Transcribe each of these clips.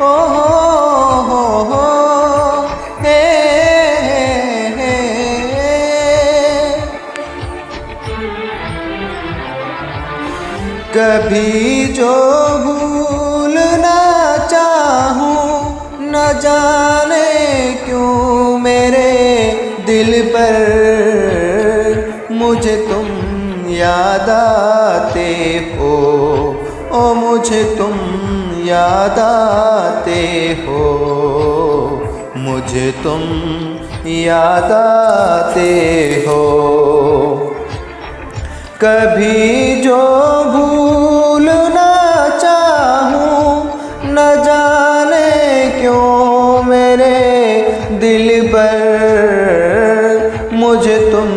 ओ हो हे, हे। कभी जो भूलना चाहूं न जाने क्यों मेरे दिल पर मुझे तुम याद आते हो, ओ मुझे तुम याद आते हो, मुझे तुम याद आते हो। कभी जो भूलना चाहूं न जाने क्यों मेरे दिल पर मुझे तुम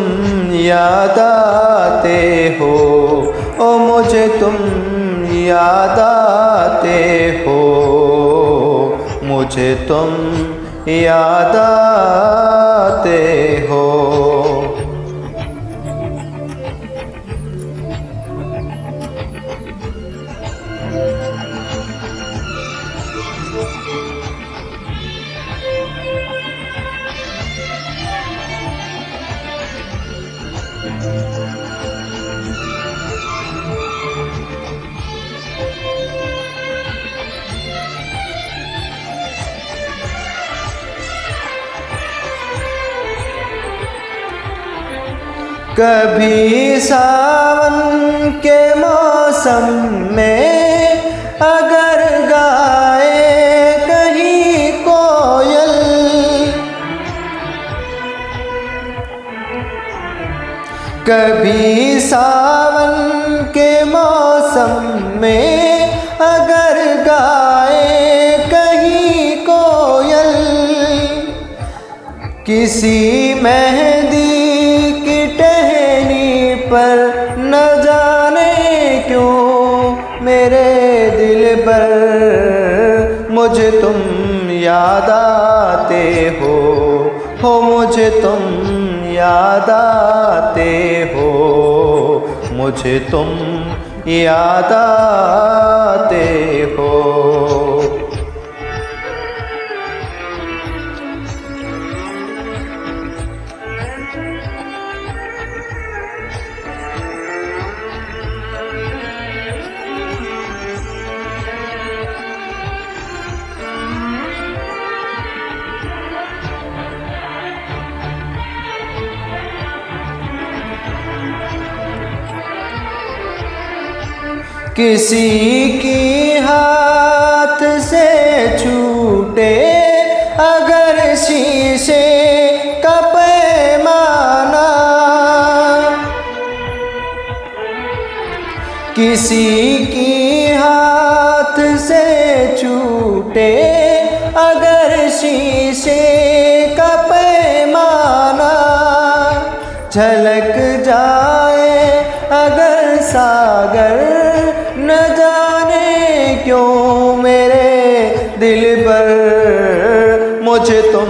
याद आते हो, ओ मुझे तुम याद आते हो, मुझे तुम याद आते हो। कभी सावन के मौसम में अगर गाए कहीं कोयल, कभी सावन के मौसम में अगर गाए कहीं कोयल, किसी मेहंदी की टहनी पर न जाने क्यों मेरे दिल पर मुझे तुम याद आते हो मुझे तुम याद आते हो, मुझे तुम याद आते हो। किसी की हाथ से छूटे अगर शीशे का पैमाना, किसी की हाथ से छूटे अगर शीशे का पैमाना, झलक जाए अगर सागर न जाने क्यों मेरे दिल पर मुझे तुम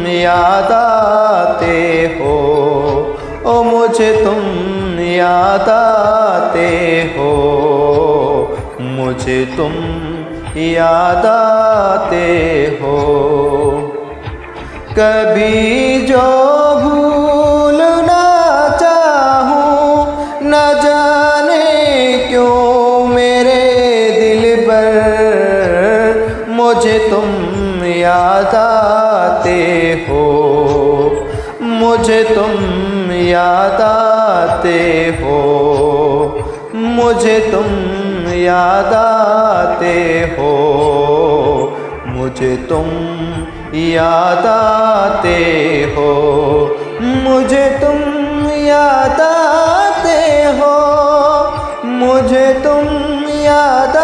याद आते हो, ओ मुझे तुम याद आते हो, मुझे तुम याद आते हो। कभी जो भूलना चाहूं न जाने क्यों मेरे दिल पर मुझे तुम याद आते हो, मुझे तुम याद आते हो, मुझे तुम याद आते हो, मुझे तुम याद आते हो, मुझे तुम याद आते हो, मुझे तुम याद